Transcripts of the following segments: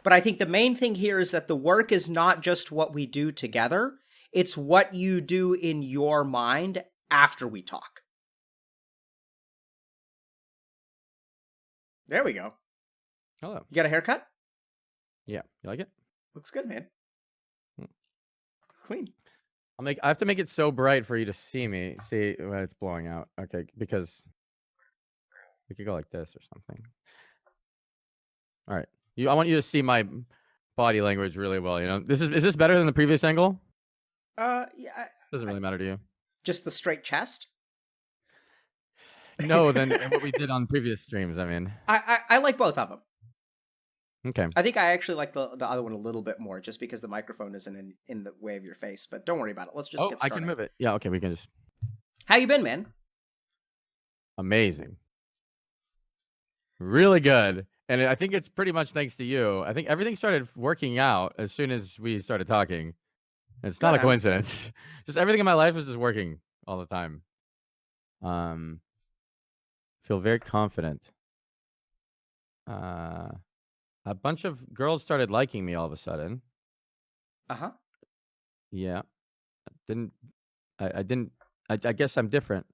But I think the main thing here is that the work is not just what we do together. It's what you do in your mind after we talk. There we go. Hello. You got a haircut? Yeah. You like it? Looks good, man. Clean. I have to make it so bright for you to see me. See when it's blowing out. Okay, because we could go like this or something. All right. I want you to see my body language really well. Is this better than the previous angle? Yeah. Doesn't really matter to you. Just the straight chest? No, than what we did on previous streams. I mean, I like both of them. okay. I think I actually like the other one a little bit more, just because the microphone isn't in the way of your face. But don't worry about it. Let's just get I started. can move it. Yeah. Okay. We can just. How you been, man? Amazing. Really good. And I think it's pretty much thanks to you. I think everything started working out as soon as we started talking. It's not a coincidence. Just everything in my life is just working all the time. Feel very confident. A bunch of girls started liking me all of a sudden. Uh-huh. Yeah. I guess I'm different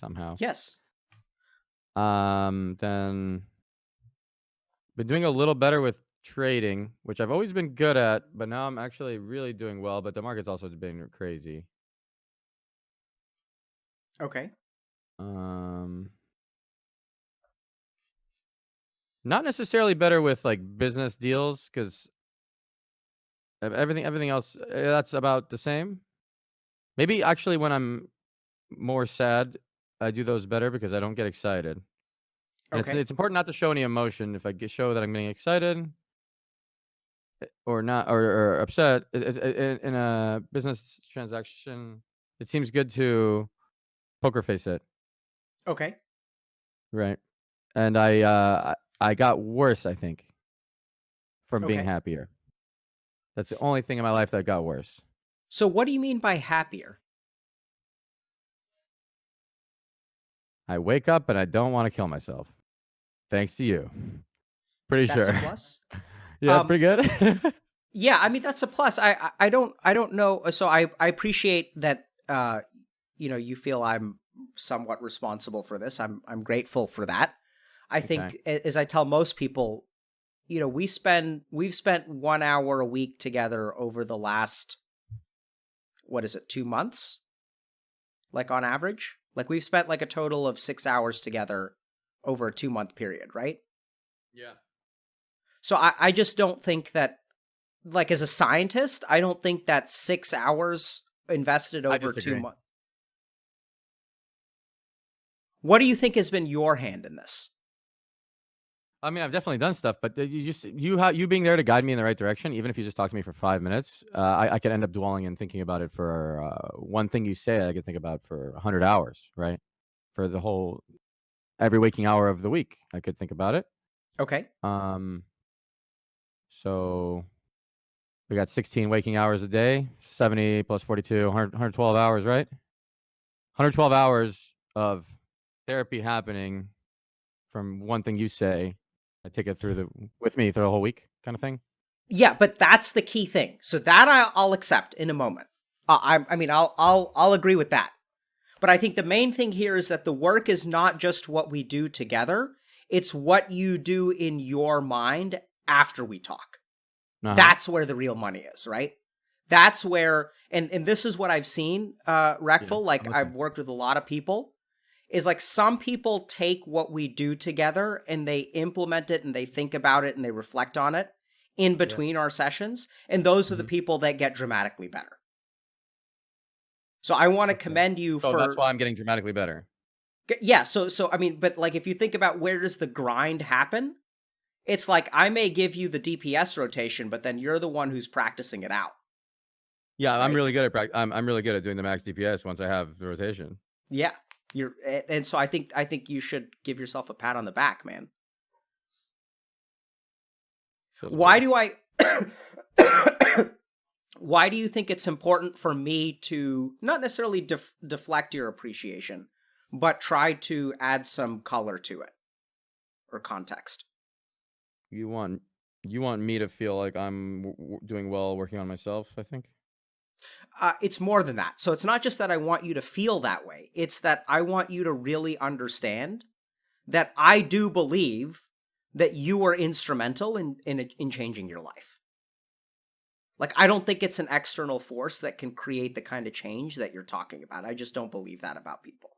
somehow. Yes. Then been doing a little better with trading, which I've always been good at, but now I'm actually really doing well, but the market's also been crazy. Okay. Not necessarily better with like business deals, because everything else that's about the same. Maybe actually when I'm more sad, I do those better because I don't get excited. And Okay. it's important not to show any emotion. If I show that I'm getting excited or not, or upset in a business transaction, it seems good to poker face it. Okay. Right. And I got worse, I think, from being Okay. happier. That's the only thing in my life that got worse. So what do you mean by happier? I wake up and I don't want to kill myself. Thanks to you. Pretty That's sure. a plus. Yeah, that's pretty good. Yeah, I mean that's a plus. I don't know. So I appreciate that. You feel I'm somewhat responsible for this. I'm grateful for that. I think, as I tell most people, we've spent 1 hour a week together over the last, what is it, 2 months? Like on average, like we've spent like a total of 6 hours together over a 2-month period, right? Yeah. So I just don't think that, like as a scientist, I don't think that 6 hours invested over 2 months. What do you think has been your hand in this? I mean, I've definitely done stuff, but you being there to guide me in the right direction, even if you just talk to me for 5 minutes, I could end up dwelling and thinking about it for one thing you say. I could think about for 100 hours, right? For the whole every waking hour of the week, I could think about it. Okay. So we got 16 waking hours a day, 70 plus 42, 112 hours, right? 112 hours of therapy happening from one thing you say. I take it with me through the whole week kind of thing. Yeah, but that's the key thing. So that I'll accept in a moment. I mean, I'll agree with that. But I think the main thing here is that the work is not just what we do together. It's what you do in your mind after we talk. That's where the real money is, right? That's where, and this is what I've seen, Reckful. Like I've worked with a lot of people, is like some people take what we do together and they implement it and they think about it and they reflect on it in between our sessions. And those are the people that get dramatically better. So I want to commend you for. That's why I'm getting dramatically better. Yeah. So I mean, but like if you think about where does the grind happen, it's like I may give you the DPS rotation, but then you're the one who's practicing it out. Yeah, right? I'm really good at I'm really good at doing the max DPS once I have the rotation. Yeah. And so I think you should give yourself a pat on the back, man. Why do you think it's important for me to not necessarily deflect your appreciation, but try to add some color to it or context? You want You want me to feel like I'm doing well working on myself, I think. It's more than that. So it's not just that I want you to feel that way. It's that I want you to really understand that I do believe that you were instrumental in changing your life. Like, I don't think it's an external force that can create the kind of change that you're talking about. I just don't believe that about people.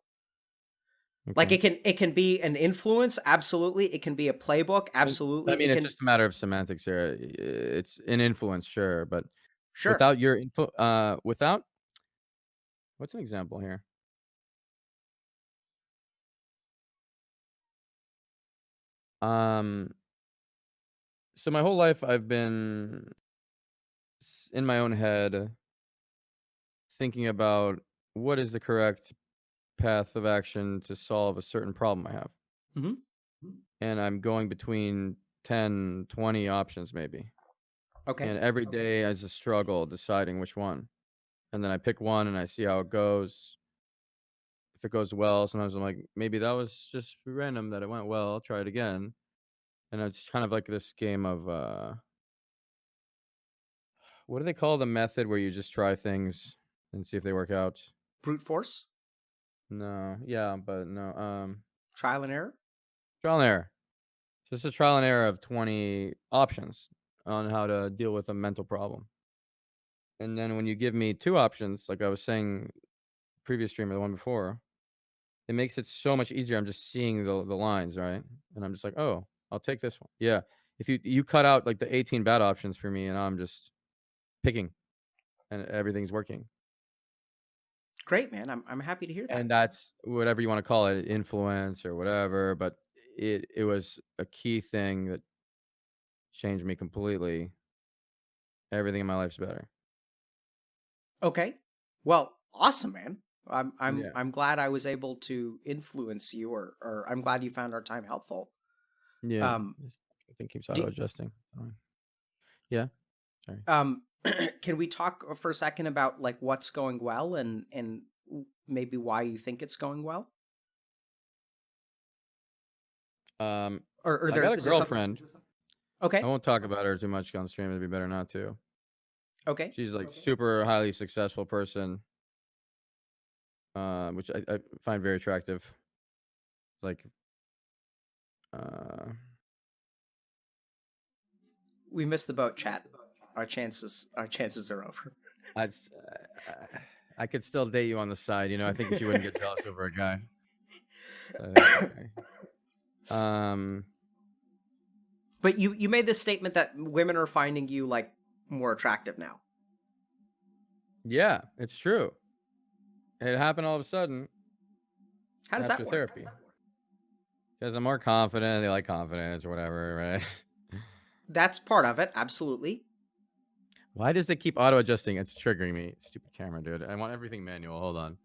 Like, Okay. it can be an influence, absolutely. It can be a playbook, I absolutely. mean, It it's can, just a matter of semantics here. It's an influence, sure, but sure. without your info, without what's an example here? Um, so my whole life I've been in my own head thinking about what is the correct path of action to solve a certain problem I have. Hmm. And I'm going between 10, 20 options maybe. Okay. And every day is a struggle deciding which one. And then I pick one and I see how it goes. If it goes well, sometimes I'm like, maybe that was just random that it went well. I'll try it again. And it's kind of like this game of what do they call the method where you just try things and see if they work out? Brute force, No, yeah, but no. trial and error. Trial and error. So it's a trial and error of 20 options on how to deal with a mental problem. And then when you give me two options, like I was saying previous stream or the one before, it makes it so much easier. I'm just seeing the lines, right? And I'm just like, oh, I'll take this one. Yeah. If you cut out like the 18 bad options for me and I'm just picking and everything's working. Great, man. I'm happy to hear that. And that's whatever you want to call it, influence or whatever. But it was a key thing that changed me completely. Everything in my life's better. Okay. Well, awesome, man. Yeah. I'm glad I was able to influence you, or I'm glad you found our time helpful. Yeah. Um, I think keeps do, auto adjusting. Yeah. Sorry. um, can we talk for a second about like what's going well and maybe why you think it's going well? Um, Or I there got a is there some? girlfriend. I Okay. won't talk about her too much on stream. It'd be better not to. Okay. She's like super highly successful person, which I find very attractive. Like, uh, We missed the boat, chat. Our chances are over. I'd, s- I could still date you on the side. You know, I think she wouldn't get jealous over a guy. So I think it's okay. Um, But you made this statement that women are finding you like more attractive now. yeah, it's true. It happened all of a sudden How does after that work? therapy because I'm more confident. They like confidence or whatever, right? That's part of it, absolutely. Why does it keep auto adjusting? It's triggering me. Stupid camera, dude. I want everything manual. Hold on.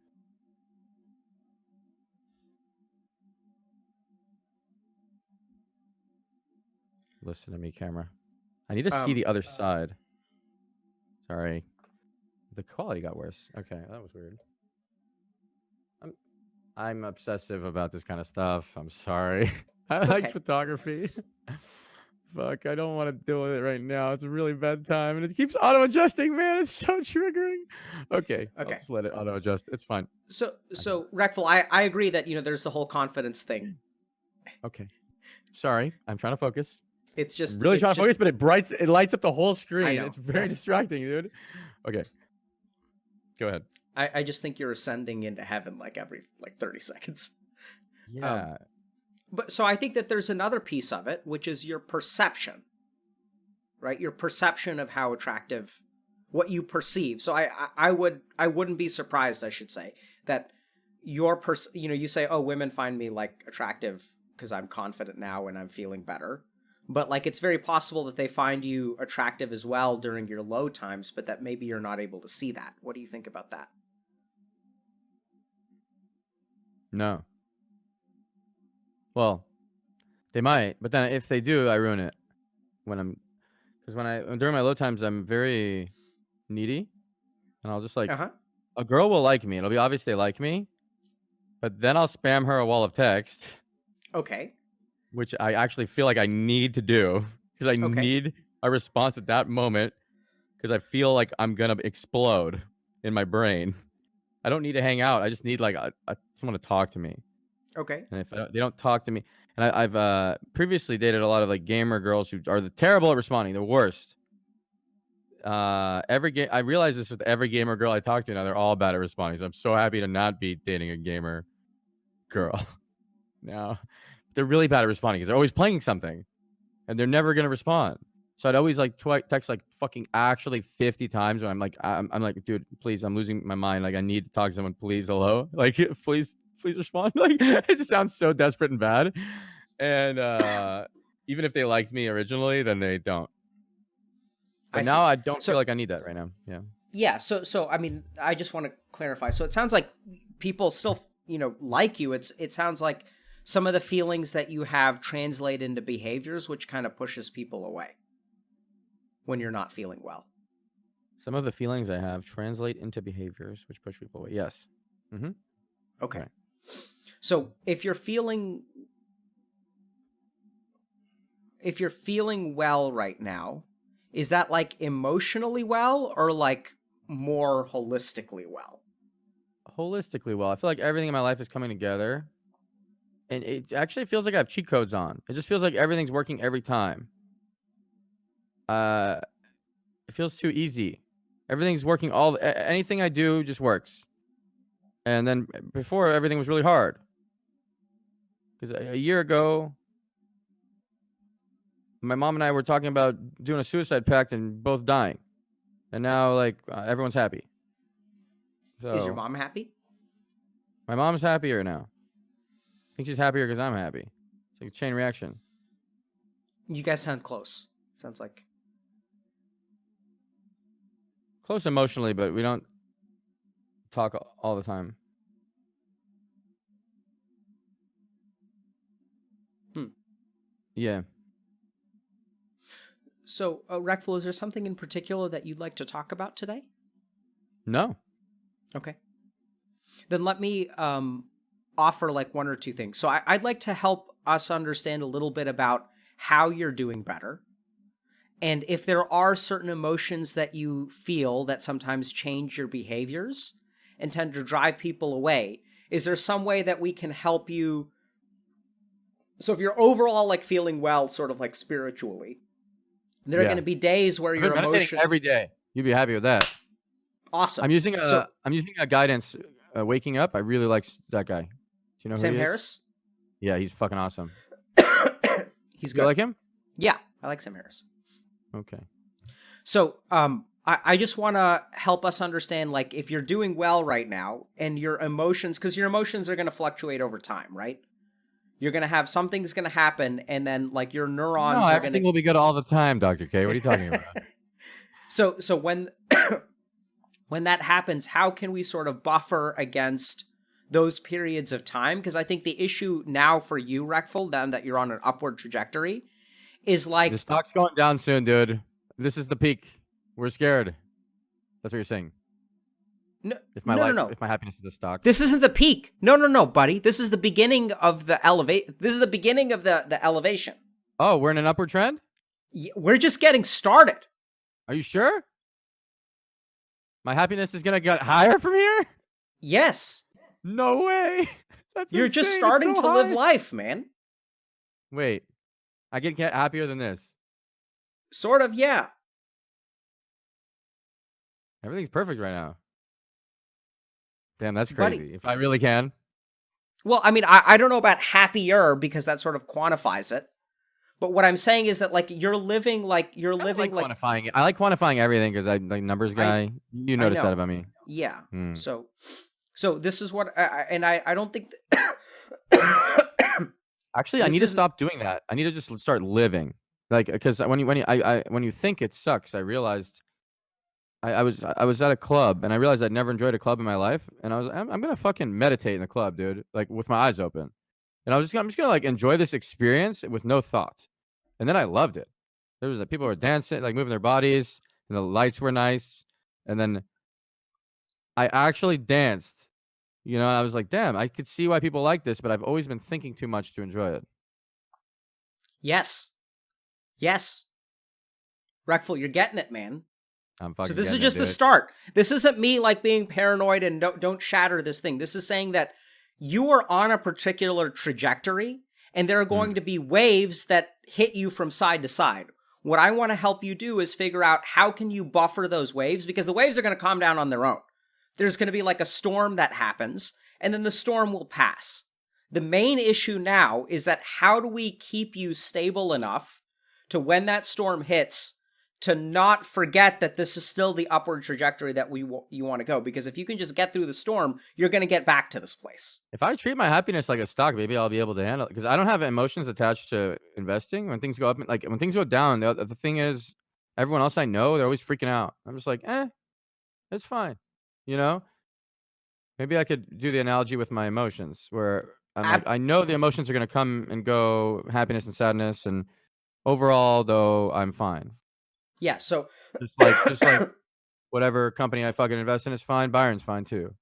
Listen to me, camera. I need to see Um, the other side. Sorry. The quality got worse. Okay, that was weird. I'm I'm obsessive about this kind of stuff. I'm sorry. I it's like okay. photography. Fuck, I don't want to deal with it right now. It's a really bad time and it keeps auto adjusting, man. It's so triggering. Okay, I'll Okay. just let it auto adjust. It's fine. I got So Reckful, I agree that there's the whole confidence thing. it. Okay. Sorry. I'm trying to focus. I'm really It's trying to just focus, but it lights up the whole I screen. know. It's very distracting, dude. Okay, go ahead. I just think you're ascending into heaven like every like 30 seconds. Um, Yeah. but so I think that there's another piece of it, which is your perception, right? Your perception of how attractive what you perceive. So I wouldn't be surprised, I should say, that you say, oh, women find me like attractive because I'm confident now and I'm feeling better. But like it's very possible that they find you attractive as well during your low times, but that maybe you're not able to see that. What do you think about that? No. Well, they might, but then if they do, I ruin it when I'm because when I during my low times, I'm very needy, and I'll just like Uh-huh. a girl will like me. It'll be obvious they like me, but then I'll spam her a wall of text, Okay. which I actually feel like I need to do. because I Okay. need a response at that moment because I feel like I'm gonna explode in my brain. I don't need to hang out. I just need like someone to talk to me. Okay. And if they don't talk to me, and I've previously dated a lot of like gamer girls who are terrible at responding, the worst. I realize this with every gamer girl I talk to now. They're all bad at responding. So I'm so happy to not be dating a gamer girl now. They're really bad at responding because they're always playing something, and they're never gonna respond. So I'd always like text like fucking actually 50 times when I'm like, I'm like, dude, please, I'm losing my mind. Like, I need to talk to someone. Please, hello. Like, please respond. Like, it just sounds so desperate and bad. And even if they liked me originally, then they don't. I But now see. I don't feel So like I need that right now. Yeah. yeah, so I mean, I just want to clarify. So it sounds like people still, like you. It sounds like some of the feelings that you have translate into behaviors, which kind of pushes people away when you're not feeling well. Some of the feelings I have translate into behaviors which push people away. Yes. Mm-hmm. Okay. Right. So if you're feeling well right now, is that like emotionally well or like more holistically well? Holistically well. I feel like everything in my life is coming together. And it actually feels like I have cheat codes on. It just feels like everything's working every time. It feels too easy. Everything's working. Anything I do just works. And then before, everything was really hard. Because a year ago, my mom and I were talking about doing a suicide pact and both dying. And now, like, everyone's happy. So Is your mom happy? my mom's happier now. I think she's happier because I'm happy. It's like a chain reaction. You guys sound close. Sounds like Close emotionally, but we don't talk all the time. Yeah. So, Reckful, is there something in particular that you'd like to talk about today? No. Okay. Then let me offer like one or two things. So I'd like to help us understand a little bit about how you're doing better. And if there are certain emotions that you feel that sometimes change your behaviors and tend to drive people away, is there some way that we can help you? So if you're overall like feeling well, sort of like spiritually, there are going to be days where I've your been meditating emotion. every day. You'd be happy with that. Awesome. I'm using So a guidance waking up. I really like that guy. Do you know who Sam he is? Harris? Yeah, he's fucking awesome. He's You good. like him? Yeah, I like Sam Harris. Okay. So, I just want to help us understand, like, if you're doing well right now and your emotions, because your emotions are going to fluctuate over time, right? You're going to have something's going to happen, and then like your No, neurons are going everything will be good all the time, Dr. K. What are you talking about? So when when that happens, how can we sort of buffer against those periods of time? Because I think the issue now for you, Reckful, now that you're on an upward trajectory, is like The stock's going down soon, dude. This is the peak. We're scared. That's what you're saying. no, If my happiness is the stock. This isn't the peak. No, buddy. This is the beginning of the elevate. This is the beginning of the elevation. Oh, we're in an upward trend? We're just getting started. Are you sure? My happiness is gonna get higher from here? Yes. No way. That's You're just insane. starting It's so to live high. life, man. Wait. I can get happier than this. Sort of, yeah. Everything's perfect right now. Damn, that's Buddy. crazy. If I really can. Well, I mean, I don't know about happier because that sort of quantifies it. But what I'm saying is that like you're living like I like quantifying it. I like quantifying everything because I like numbers guy. You noticed that about me. Yeah. Hmm. So this is what I don't think Actually, I need to stop doing that. I need to just start living. Like, because when you think it sucks, I realized I was at a club and I realized I'd never enjoyed a club in my life, and I'm gonna fucking meditate in the club, dude, like with my eyes open, and I'm just gonna like enjoy this experience with no thought, and then I loved it. There was people were dancing, like moving their bodies, and the lights were nice, and then I actually danced. You know, I was like, damn, I could see why people like this, but I've always been thinking too much to enjoy it. Yes. Reckful, you're getting it, man. I'm So fucking this is getting it, just the dude. start. This isn't me like being paranoid and don't shatter this thing. This is saying that you are on a particular trajectory and there are going to be waves that hit you from side to side. What I want to help you do is figure out how can you buffer those waves, because the waves are going to calm down on their own. There's going to be like a storm that happens and then the storm will pass. The main issue now is that how do we keep you stable enough to when that storm hits to not forget that this is still the upward trajectory that you want to go? Because if you can just get through the storm, you're going to get back to this place. If I treat my happiness like a stock, maybe I'll be able to handle it, because I don't have emotions attached to investing. When things go up, like when things go down, the thing is, everyone else I know, they're always freaking out. I'm just like, it's fine. You know, maybe I could do the analogy with my emotions, where I'm like, I know the emotions are going to come and go, happiness and sadness, and overall, though, I'm fine. Yeah, so Just like whatever company I fucking invest in is fine. Byron's fine too.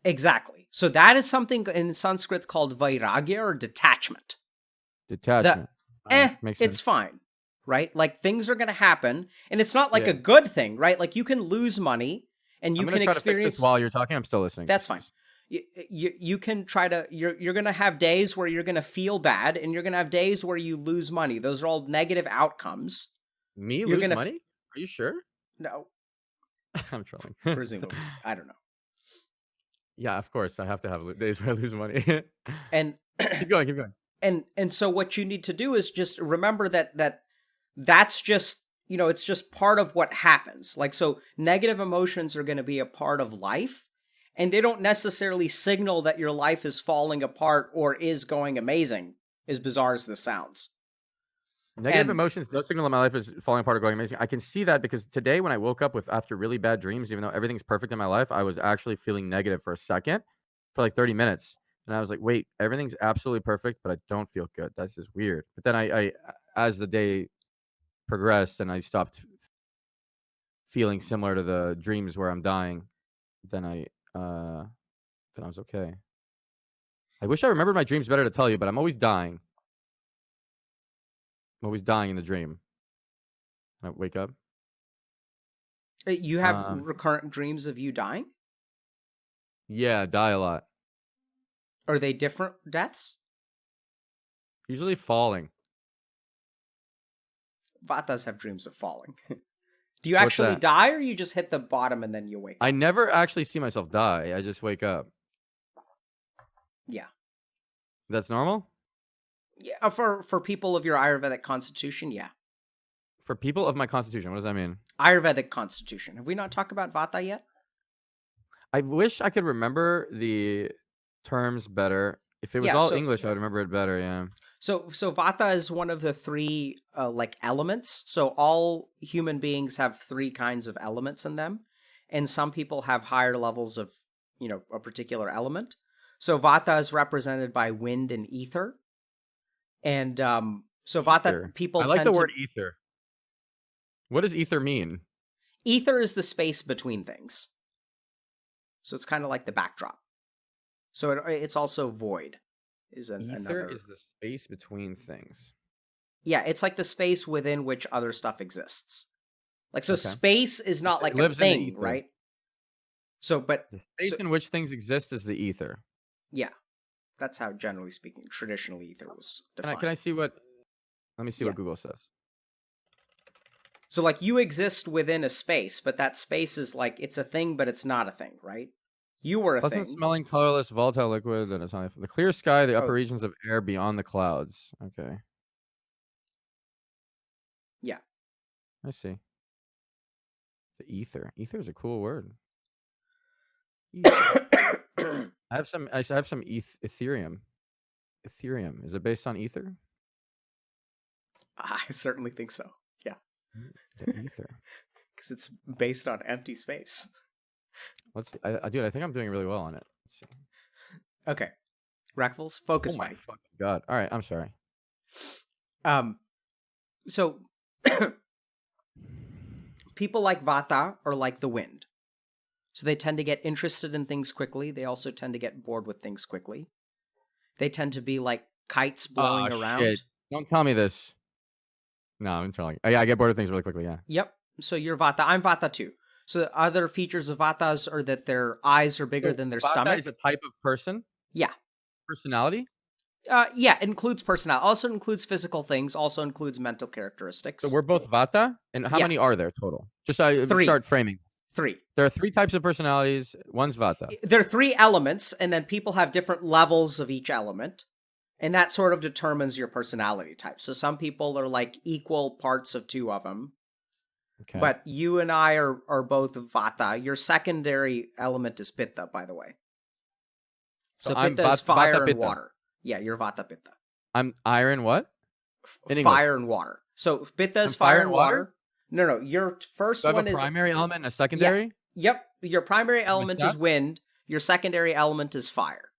exactly. So that is something in Sanskrit called vairagya, or detachment. Detachment. Makes It's sense. fine, right? Like things are going to happen, and it's not like Yeah. a good thing, right? Like you can lose money and you I'm gonna can try to fix this experience. while you're talking. I'm still listening. That's fine. You can try to, you're going to have days where you're going to feel bad, and you're going to have days where you lose money. Those are all negative outcomes. Me You're lose going to, money? Are you sure? no, I'm trolling. presumably. I don't know. Yeah, of course. I have to have days where I lose money. And, Keep going. Keep going. and so what you need to do is just remember that's just, it's just part of what happens. Like, so negative emotions are going to be a part of life, and they don't necessarily signal that your life is falling apart or is going amazing, as bizarre as this sounds. Negative And emotions don't signal that my life is falling apart or going amazing. I can see that because today when I woke up after really bad dreams, even though everything's perfect in my life, I was actually feeling negative for a second, for like 30 minutes. And I was like, wait, everything's absolutely perfect, but I don't feel good. That's just weird. But then I as the day progressed and I stopped feeling similar to the dreams where I'm dying, then I was okay. I wish I remembered my dreams better to tell you, but I'm always dying. I'm always dying in the dream. I wake up. you have recurrent dreams of you dying? Yeah, I die a lot. Are they different deaths? Usually falling. Vatas have dreams of falling. Do you What's actually that? die, or you just hit the bottom and then you wake I up? never actually see myself die. I just wake up. Yeah. That's normal? Yeah, for people of your Ayurvedic constitution, yeah. For people of my constitution, what does that mean? Ayurvedic constitution. Have we not talked about Vata yet? I wish I could remember the terms better. If it was Yeah, all so English, I would remember it better, yeah. so Vata is one of the three like elements. So all human beings have three kinds of elements in them, and some people have higher levels of, a particular element. So Vata is represented by wind and ether. And so Ether. Vata people I like the tend to. word ether. What does ether mean? Ether is the space between things. So it's kind of like the backdrop. So it's also void. Ether Another. is the space between things. Yeah, it's like the space within which other stuff exists. Like, so Okay. space is not It like a lives in the thing, ether. right? So, but The space in which things exist is the ether. yeah, that's how, generally speaking, traditionally ether was defined. Can I see what? Let me see what Google says. So, like, you exist within a space, but that space is like, it's a thing, but it's not a thing, right? You were a Pleasant thing. smelling, colorless, volatile liquid that is on the clear sky, the upper regions of air beyond the clouds. Okay. Yeah. I see. The ether. Ether is a cool word. I have some Ethereum. Ethereum. Is it based on ether? I certainly think so. Yeah. The ether. Because it's based on empty space. Let's see. Dude, I think I'm doing really well on it. Let's see. Okay. Reckfuls, focus, Oh my Mike. fucking god. All right, I'm sorry. So people like Vata are like the wind. So they tend to get interested in things quickly. They also tend to get bored with things quickly. They tend to be like kites blowing around. Shit. Don't tell me this. No, I'm trolling. I get bored of things really quickly. Yeah. Yep. So you're Vata. I'm Vata too. So the other features of Vatas are that their eyes are bigger So than their Vata stomach. is a type of person, Yeah. personality. Yeah, it includes personality. Also includes physical things. Also includes mental So characteristics. we're both Vata, and how Yeah. many are there total? Just so I Three. start framing. Three. There are 3 types of personalities. One's Vata. There are 3 elements, and then people have different levels of each element. And that sort of determines your personality type. So some people are like equal parts of 2 of them. Okay. But you and I are both Vata. Your secondary element is Pitta, by the way. So So I'm Pitta is Vata fire and Pitta. water. Yeah, you're Vata Pitta. I'm iron what? In English. Fire and water. So Pitta is I'm fire fire and and water. water? No. Your first Do I have one a is primary element and a secondary? Yep. Your primary My element is stats? wind. Your secondary element is fire.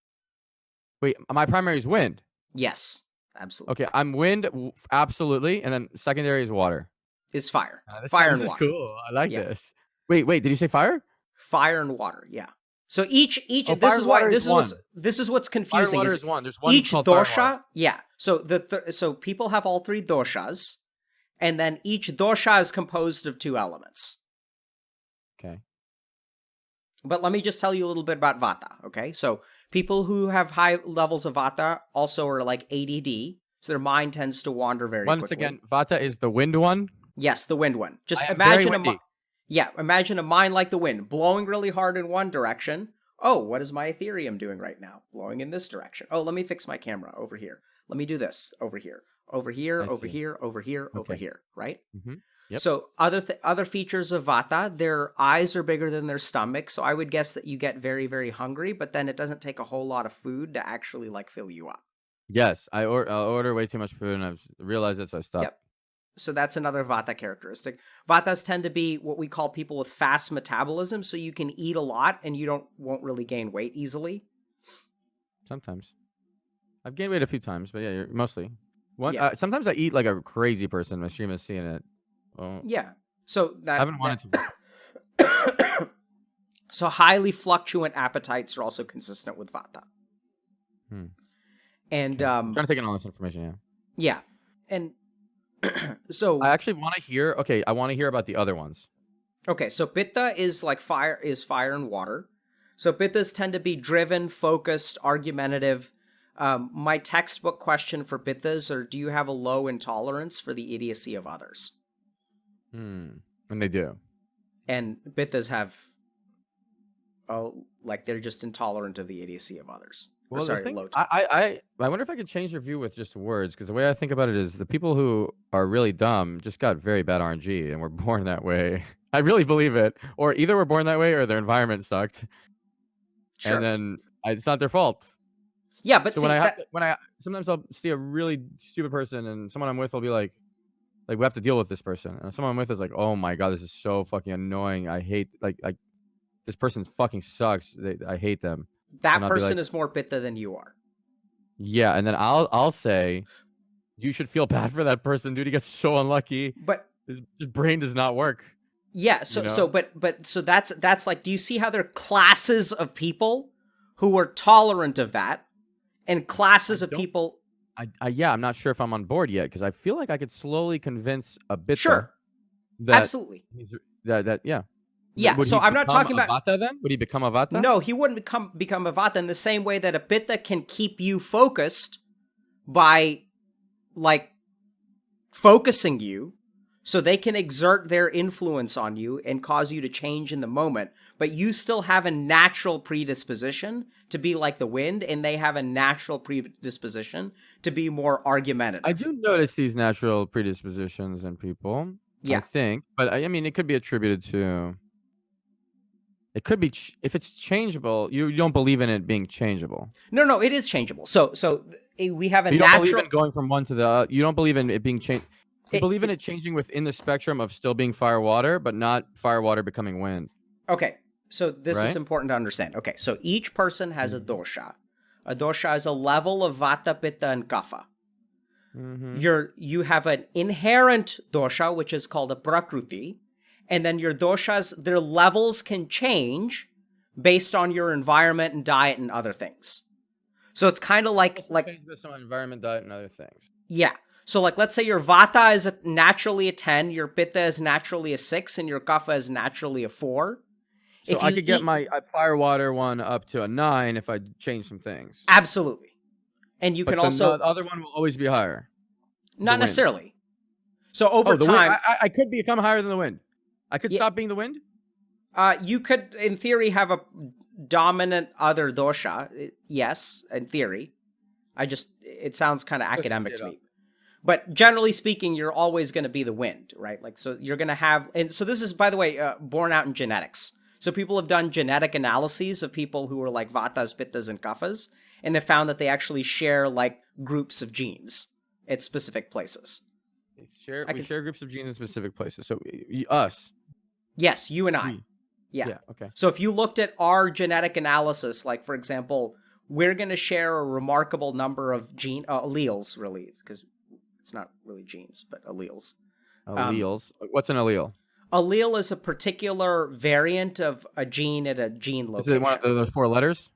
Wait, my primary is wind. Yes, absolutely. Okay, I'm wind, absolutely, and then secondary is water. Is fire. This Fire this and is water. cool. I like Yeah. this. Wait, did you say fire? Fire and water. Yeah. So each Oh, this fire is and why water this is is what's one. Fire and confusing water is is one. There's one each called fire and water. dosha. Yeah. So so people have all 3 doshas, and then each dosha is composed of 2 elements. Okay. But let me just tell you a little bit about Vata, okay? So people who have high levels of Vata also are like ADD, so their mind tends to wander very Once quickly. again, Vata is the wind one. Yes, the wind one. Just I am very imagine windy. imagine a mind like the wind, blowing really hard in one direction. Oh, what is my Ethereum doing right now? Blowing in this direction. Oh, let me fix my camera over here. Let me do this over here. Over here, I over see. here, over here, over Okay. here, right? Mm-hmm. Yep. So other features of Vata, their eyes are bigger than their stomach. So I would guess that you get very, very hungry, but then it doesn't take a whole lot of food to actually like fill you up. Yes, I'll order way too much food, and I've realized it, so I stopped. Yep. So that's another Vata characteristic. Vatas tend to be what we call people with fast metabolism, so you can eat a lot and you won't really gain weight easily. Sometimes. I've gained weight a few times, but yeah, mostly. Yeah. Sometimes I eat like a crazy person. My stream is seeing it. Oh, Yeah. So I haven't wanted to. So highly fluctuant appetites are also consistent with Vata. And Okay. I'm trying to take in all this information. Yeah. And so I actually want to hear. Okay, I want to hear about the other ones. Okay, so Pitta is like fire and water. So Pittas tend to be driven, focused, argumentative. My textbook question for Pittas are: do you have a low intolerance for the idiocy of others? And they do. And Pittas have, like they're just intolerant of the idiocy of others. Well, sorry, the thing, low. I wonder if I could change your view with just words, because the way I think about it is the people who are really dumb just got very bad RNG and were born that way. I really believe it. Or either were born that way or their environment sucked. Sure. And then it's not their fault. Yeah, but so see, when I sometimes I'll see a really stupid person and someone I'm with will be like we have to deal with this person. And someone I'm with is like, oh my god, this is so fucking annoying. I hate like this person fucking sucks. I hate them. That person is more Pitta than you are. Yeah, and then I'll say, you should feel bad for that person, dude. He gets so unlucky. But his brain does not work. Yeah, so that's like, do you see how there are classes of people who are tolerant of that, and classes of people? I'm not sure if I'm on board yet, because I feel like I could slowly convince a bit. Sure, absolutely. Yeah. So I'm not talking about Vata then. Would he become a Vata? No, he wouldn't become a Vata in the same way that a Pitta can keep you focused by like focusing you. So they can exert their influence on you and cause you to change in the moment, but you still have a natural predisposition to be like the wind, and they have a natural predisposition to be more argumentative. I do notice these natural predispositions in people. Yeah. I think, but I mean, it could be attributed to. It could be if it's changeable. You don't believe in it being changeable. No, it is changeable. So we have a you natural. Don't believe in going from one to the. You don't believe in it being changed. You believe in it changing within the spectrum of still being fire water, but not fire water becoming wind. Okay, so this is important to understand. Okay, so each person has a dosha. A dosha is a level of Vata, Pitta, and Kapha. You have an inherent dosha, which is called a Prakruti, and then your doshas, their levels can change based on your environment and diet and other things. So it's kind of like change based on environment, diet, and other things. Yeah. So like, let's say your Vata is naturally a 10, your Pitta is naturally a 6, and your Kapha is naturally a 4. So If I you could get eat- my fire water one up to a 9 if I change some things. Absolutely. And you But can then the also, other one will always be higher. not wind. necessarily. So over Oh, the wind. time, I could become higher than the wind. I could Yeah. stop being the wind. You could, in theory, have a dominant other dosha. Yes, in theory. It sounds kind of academic to me. But generally speaking, you're always going to be the wind, right? Like, so you're going to have, and so this is, by the way, borne out in genetics. So people have done genetic analyses of people who are like Vatas, Pittas, and Kaphas, and have found that they actually share like groups of genes at specific places. We share groups of genes in specific places. So us. Yes, you and I. Yeah. Okay. So if you looked at our genetic analysis, like for example, we're going to share a remarkable number of alleles, really, because it's not really genes, but alleles. Alleles. What's an allele? Allele is a particular variant of a gene at a gene location. Is it one of those 4 letters?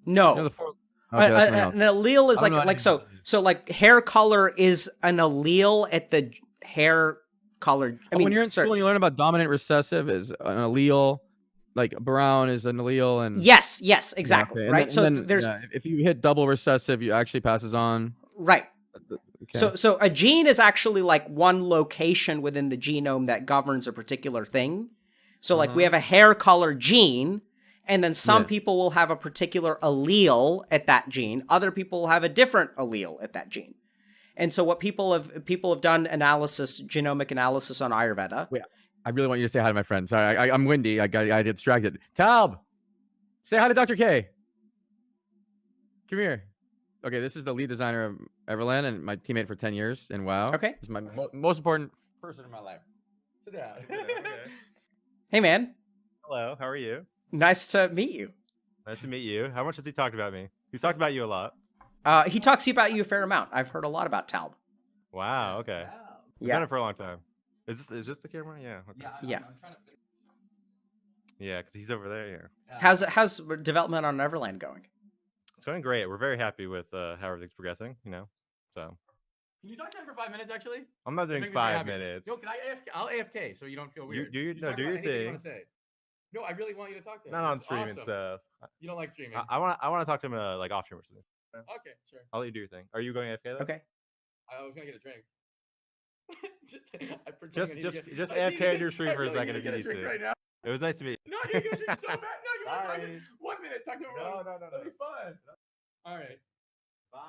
No. You know, okay, that's something else. An allele is like so like hair color is an allele at the hair color. I mean, when you're in school and you learn about dominant recessive is an allele, like brown is an allele, and yes, exactly, yeah, okay. right. Then, if you hit double recessive, you actually passes on. Right. Okay. So a gene is actually like one location within the genome that governs a particular thing. So like we have a hair color gene, and then some people will have a particular allele at that gene. Other people will have a different allele at that gene. And so what people have done genomic analysis on Ayurveda. Wait, I really want you to say hi to my friend. Sorry, I'm windy. I get distracted. Talb, say hi to Dr. K. Come here. Okay, this is the lead designer of Everland and my teammate for 10 years in WoW. Okay. This is my most important person in my life. Sit down. Okay. Hey, man. Hello, how are you? Nice to meet you. Nice to meet you. How much has he talked about me? He talked about you a lot. He talks about you a fair amount. I've heard a lot about Talb. Wow, okay. We've done it for a long time. Is this the camera? Yeah. Okay. Yeah. I'm trying to figure. Yeah, because he's over there, yeah. How's development on Everland going? It's going great. We're very happy with how everything's progressing, so. Can you talk to him for 5 minutes, actually? I'm not doing Make me very 5 happy. minutes. No, can I AFK? I'll AFK so you don't feel weird. Do your Just talk thing. about anything you wanna say. No, I really want you to talk to him. Not on It's stream and awesome. stuff. You don't like streaming. I want to talk to him like off stream or something. Okay, sure. I'll let you do your thing. Are you going AFK though? Okay. I was gonna get a drink. Just AFK on your stream for a second if you need to. Right now. It was nice to meet you. No, you're gonna drink so bad. No, you want to talk Bye. 1 minute. Talk to him. No. That'll be fun. All right. Bye.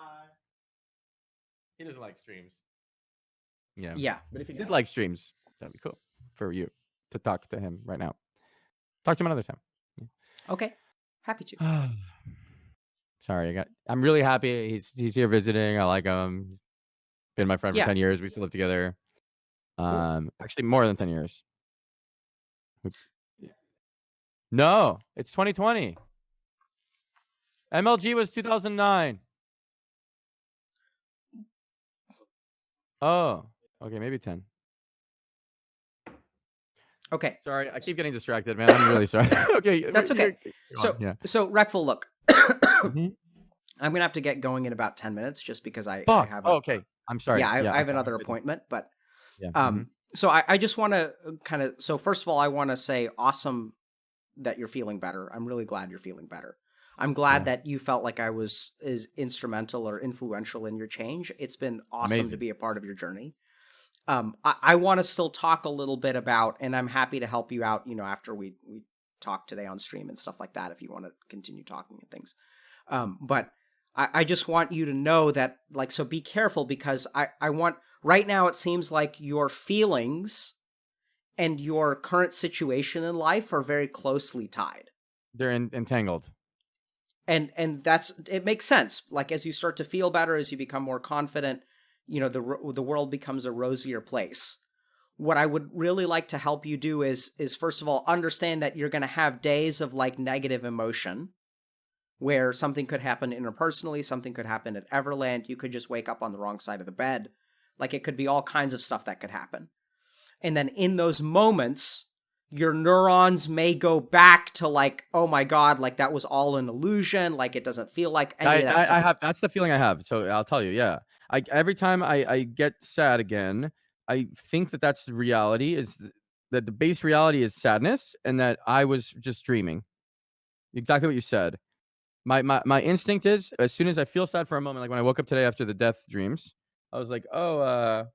He doesn't like streams. Yeah. But if he did like streams, that'd be cool for you to talk to him right now. Talk to him another time. Okay. Happy to. Sorry, I'm really happy he's here visiting. I like him. He's been my friend for 10 years. We still live together. Actually more than 10 years. No, it's 2020. MLG was 2009. Oh, okay, maybe 10. Okay. Sorry, I keep getting distracted, man. I'm really sorry. Okay, That's okay. So Reckful, look. Mhm. I'm gonna have to get going in about 10 minutes just because I Fuck. have Okay, I'm sorry. I have okay. another appointment, but Yeah. so I just want to so first of all, I want to say awesome that you're feeling better. I'm really glad you're feeling better. I'm glad that you felt like I was as instrumental or influential in your change. It's been awesome to be a part of your journey. I want to still talk a little bit about, and I'm happy to help you out, after we talk today on stream and stuff like that, if you want to continue talking and things. But I just want you to know that, so be careful, because I want, right now it seems like your feelings and your current situation in life are very closely tied. They're entangled. And it makes sense. Like, as you start to feel better, as you become more confident, the world becomes a rosier place. What I would really like to help you do is first of all, understand that you're going to have days of negative emotion, where something could happen interpersonally, something could happen at Everland, you could just wake up on the wrong side of the bed. It could be all kinds of stuff that could happen. And then in those moments, your neurons may go back to oh my God, that was all an illusion. It doesn't feel like any of that stuff. That's the feeling I have. So I'll tell you, yeah. every time I get sad again, I think that that's the reality. That the base reality is sadness, and that I was just dreaming. Exactly what you said. My instinct is, as soon as I feel sad for a moment, like when I woke up today after the death dreams, I was like, oh,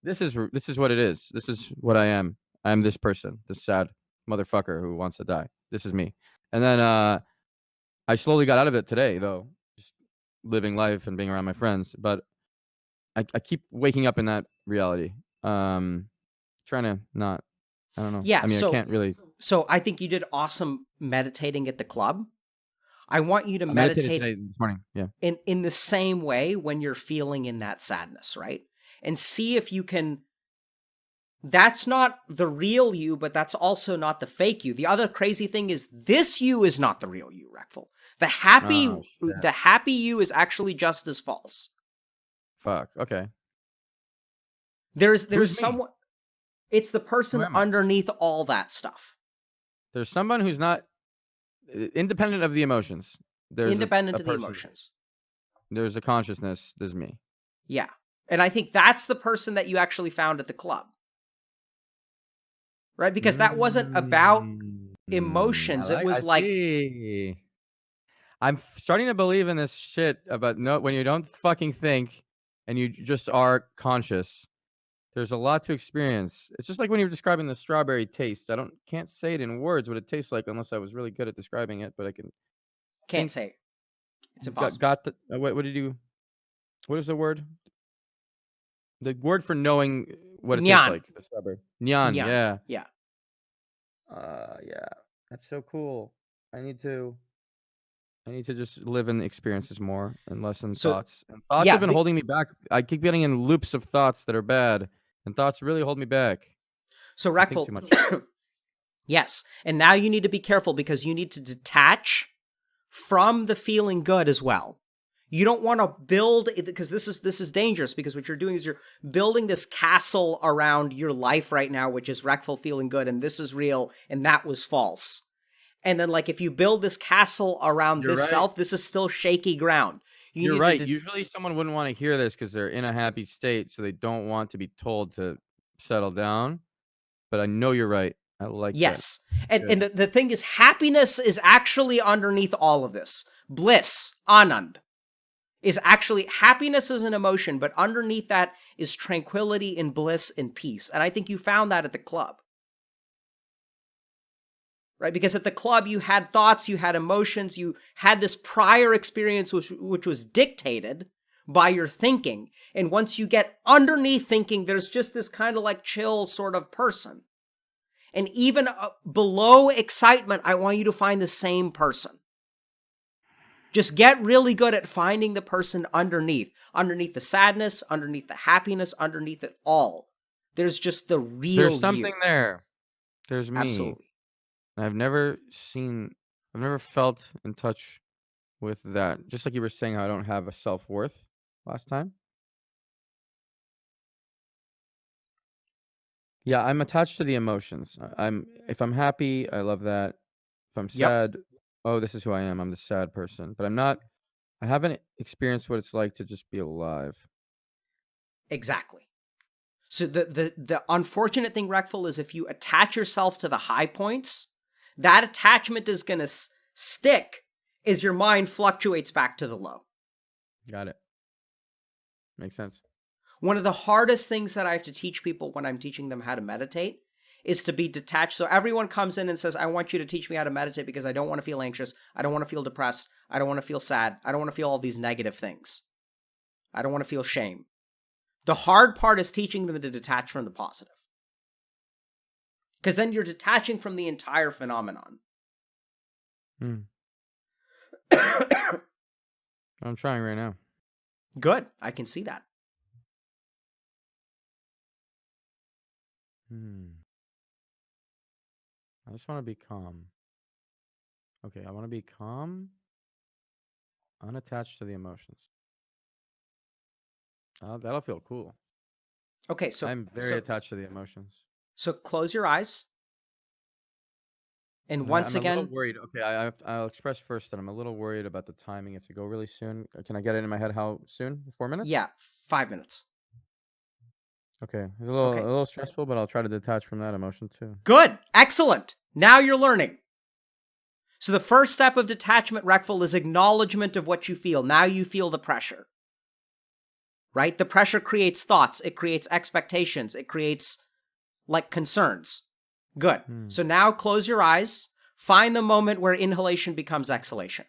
this is what it is. This is what I am. I am this person, this sad motherfucker who wants to die. This is me. And then I slowly got out of it today, though, just living life and being around my friends. But I keep waking up in that reality. Trying to not. I don't know. Yeah, I mean, I can't really. So I think you did awesome meditating at the club. I want you to I meditated meditate today this morning. Yeah. in the same way when you're feeling in that sadness, right? And see if you can. That's not the real you, but that's also not the fake you. The other crazy thing is this you is not the real you, Reckful. The Oh, shit. happy you is actually just as false. Fuck. Okay. There's Who's me? someone. It's the Who person am I? underneath all that stuff. There's someone who's not independent of the emotions. There's Independent a of the person. emotions. There's a consciousness. There's me. Yeah. And I think that's the person that you actually found at the club. Right? Because that wasn't about emotions. It was I like, see. I'm starting to believe in this shit about when you don't fucking think and you just are conscious. There's a lot to experience. It's just like when you're describing the strawberry taste. Can't say it in words what it tastes like unless I was really good at describing it. But I can can't think. say it. It's Got impossible. got the what did you? What is the word? The word for knowing what it tastes Nyan. like. The strawberry. Nyan. Nyan. Yeah. Yeah. Yeah. That's so cool. I need to just live in the experiences more and less in So, thoughts. And thoughts have yeah. been holding me back. I keep getting in loops of thoughts that are bad, and thoughts really hold me back. So, I think Reckful, too much. yes. And now you need to be careful because you need to detach from the feeling good as well. You don't want to build, because this is dangerous, because what you're doing is you're building this castle around your life right now, which is Reckful feeling good, and this is real, and that was false. And then, like, if you build this castle around You're this right. self, this is still shaky ground. You're right. Usually someone wouldn't want to hear this because they're in a happy state, so they don't want to be told to settle down. But I know you're right. I like that. Yes. And the thing is, happiness is actually underneath all of this. Bliss, Anand, is actually, happiness is an emotion, but underneath that is tranquility and bliss and peace. And I think you found that at the club. Right? Because at the club, you had thoughts, you had emotions, you had this prior experience which was dictated by your thinking. And once you get underneath thinking, there's just this kind of like chill sort of person. And even below excitement, I want you to find the same person. Just get really good at finding the person underneath the sadness, underneath the happiness, underneath it all. There's just the real There's something you. there. There's me. Absolutely. I've never felt in touch with that. Just like you were saying, how I don't have a self-worth last time. Yeah, I'm attached to the emotions. If I'm happy, I love that. If I'm sad, oh, this is who I am. I'm the sad person. But I haven't experienced what it's like to just be alive. Exactly. So the unfortunate thing, Reckful, is if you attach yourself to the high points, that attachment is going to stick as your mind fluctuates back to the low. Got it. Makes sense. One of the hardest things that I have to teach people when I'm teaching them how to meditate is to be detached. So everyone comes in and says, I want you to teach me how to meditate because I don't want to feel anxious. I don't want to feel depressed. I don't want to feel sad. I don't want to feel all these negative things. I don't want to feel shame. The hard part is teaching them to detach from the positive. Because then you're detaching from the entire phenomenon. I'm trying right now. Good. I can see that. I just want to be calm. Okay, I want to be calm, unattached to the emotions. That'll feel cool. Okay, so I'm very attached to the emotions. So close your eyes. And once I'm a little again, worried. Okay, I'll express first that I'm a little worried about the timing. If to go really soon, can I get it in my head? How soon? 4 minutes? yeah, 5 minutes. Okay, it's a Okay. little stressful, but I'll try to detach from that emotion too. Good. Excellent. Now you're learning. So the first step of detachment, Reckful, is acknowledgement of what you feel. Now you feel the pressure. Right? The pressure creates thoughts. It creates expectations. It creates, like, concerns. Good. So now close your eyes. Find the moment where inhalation becomes exhalation.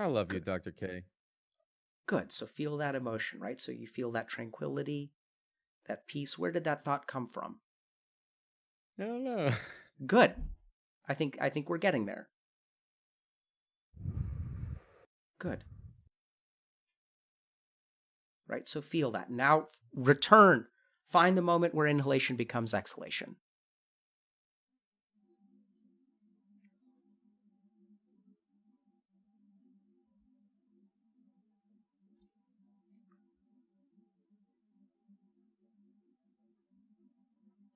I love you, Dr. K. Good. So feel that emotion, right? So you feel that tranquility, that peace. Where did that thought come from? I don't know. Good. I think we're getting there. Good. Right? So feel that. Now return. Find the moment where inhalation becomes exhalation.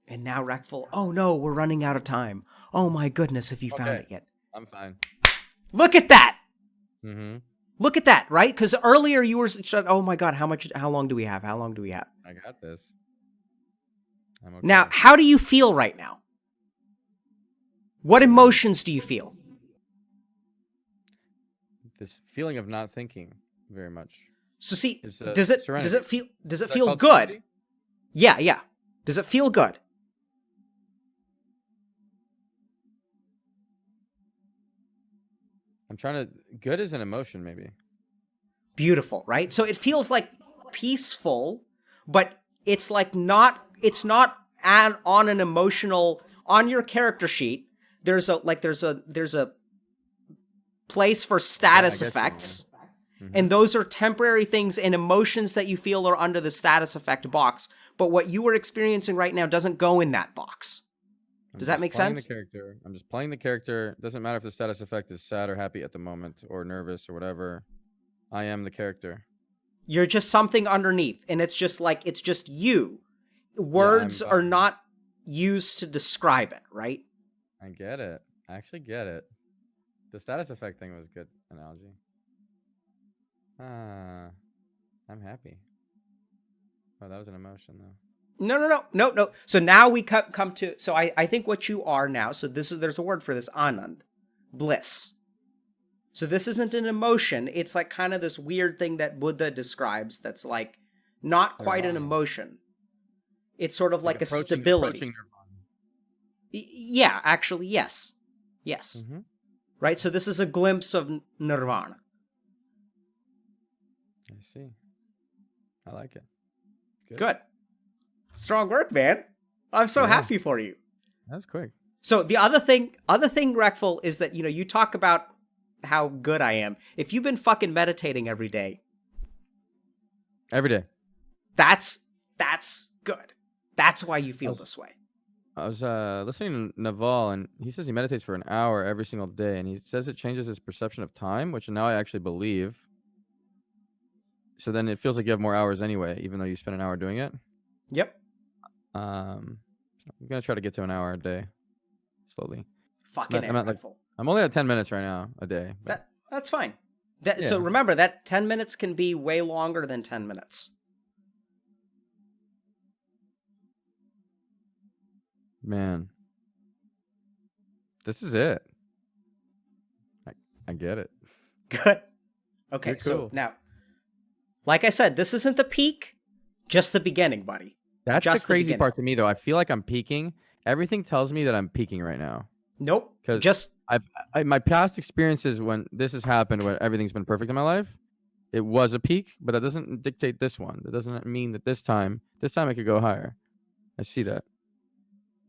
And now Reckful, oh no, we're running out of time. Oh my goodness, have you found it yet? I'm fine. Look at that! Mm-hmm. Look at that, right? Because earlier you were, oh my god, how long do we have? How long do we have? I got this. I'm okay. Now, how do you feel right now? What emotions do you feel? This feeling of not thinking very much. So see, Is, does it serenity. does it Is that feel called good? serenity? Yeah. Does it feel good? I'm trying to. Good is an emotion, maybe. Beautiful, right? So it feels like peaceful, but it's like not. It's not on an emotional on your character sheet. There's a place for status I get you, man. effects. And those are temporary things and emotions that you feel are under the status effect box. But what you are experiencing right now doesn't go in that box. Does that make sense? I'm just playing the character. Doesn't matter if the status effect is sad or happy at the moment, or nervous or whatever. I am the character. You're just something underneath, and it's just you. Words are not used to describe it, right? I get it. I actually get it. The status effect thing was a good analogy. I'm happy. Oh, that was an emotion though. No. So now we come to, so I think what you are now, so there's a word for this, anand, bliss. So this isn't an emotion, it's like kind of this weird thing that Buddha describes that's like not quite an emotion. It's sort of like a stability. Approaching nirvana. Yeah, actually, yes. Mm-hmm. Right, so this is a glimpse of nirvana. I see. I like it. Good. Strong work, man. I'm so happy for you. That was quick. So the other thing, Reckful, is that, you talk about how good I am. If you've been fucking meditating every day. Every day. That's good. That's why you feel this way. I was listening to Naval, and he says he meditates for an hour every single day, and he says it changes his perception of time, which now I actually believe. So then it feels like you have more hours anyway, even though you spend an hour doing it. Yep. I'm gonna try to get to an hour a day, slowly. Fucking Reckful. I'm only at 10 minutes right now a day. That's fine. So remember that 10 minutes can be way longer than 10 minutes. Man, this is it. I get it. Good. Okay, You're so cool. now, like I said, this isn't the peak, just the beginning, buddy. That's just the crazy part to me, though. I feel like I'm peaking. Everything tells me that I'm peaking right now. Nope. Because my past experiences when this has happened, when everything's been perfect in my life, it was a peak, but that doesn't dictate this one. That doesn't mean that this time I could go higher. I see that.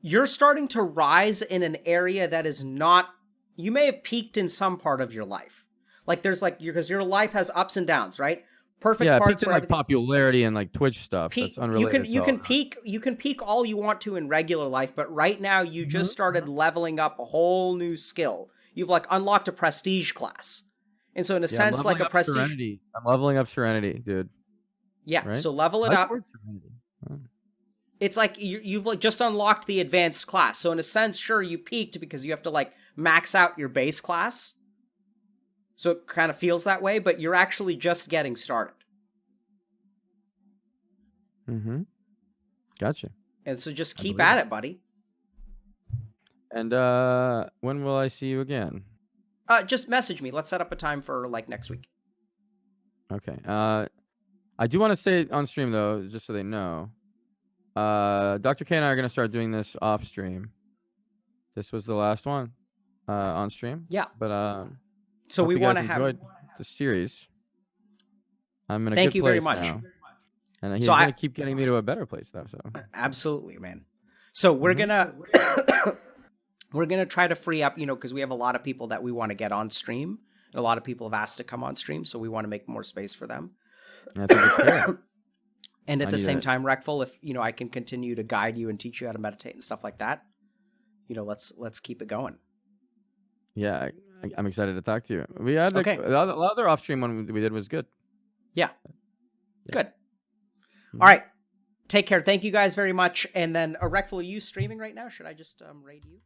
You're starting to rise in an area that is not, you may have peaked in some part of your life. Like there's because your life has ups and downs, right? Perfect Yeah, it parts peaked in where like everything popularity and like Twitch stuff. That's unrelated. you can peak all you want to in regular life, but right now you just started leveling up a whole new skill. You've like unlocked a prestige class. And so in a Yeah, I'm sense like leveling a up prestige Serenity. I'm leveling up Serenity, dude. Yeah, Right? so level I it like the up. word Serenity. Oh. It's like you've like just unlocked the advanced class. So in a sense, sure, you peaked because you have to like max out your base class. So it kind of feels that way, but you're actually just getting started. Mm-hmm. Gotcha. And so just keep believe at it. it, buddy. And when will I see you again? Just message me. Let's set up a time for like next week. Okay. I do want to stay on stream though, just so they know. Dr. K and I are gonna start doing this off stream. This was the last one on stream. Yeah. But So hope we you want guys to have. enjoyed the series. I'm in a Thank good you very place much. now. And he's So gonna keep getting me to a better place though. So absolutely, man. So we're gonna we're gonna try to free up, because we have a lot of people that we want to get on stream. And a lot of people have asked to come on stream, so we want to make more space for them. I think it's fair. And at the same it. time, Reckful, if I can continue to guide you and teach you how to meditate and stuff like that, let's keep it going. Yeah, I'm excited to talk to you. We had the other off stream one we did was good. Yeah. Good. All right. Take care. Thank you guys very much. And then, Reckful, are you streaming right now? Should I just raid you?